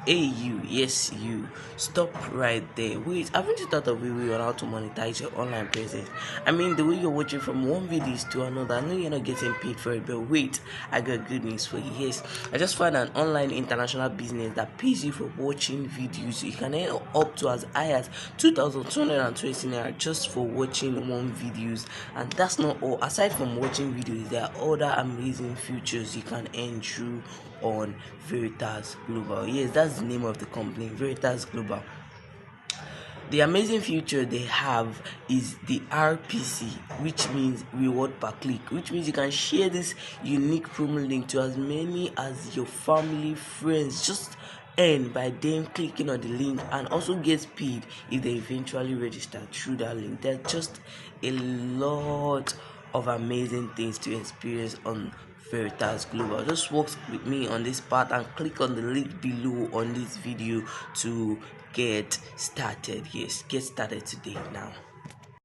Hey you, yes you, stop right there. Wait, haven't you thought of a way on how to monetize your online presence? I mean, the way you're watching from one video to another, I know you're not getting paid for it, but wait, I got good news for you. Yes, I just found an online international business that pays you for watching videos. You can earn up to as high as 2,220 naira just for watching one videos. And that's not all. Aside from watching videos, there are other amazing features you can earn through on Veritas Global. Yes, that's the name of the company, Veritas Global. The amazing feature they have is the RPC, which means reward per click, which means you can share this unique promo link to as many as your family, friends, just earn by them clicking on the link, and also get paid if they eventually register through that link. There's just a lot of amazing things to experience on Veritas Global. Just work with me on this part and click on the link below on this video to get started. Yes, get started today now.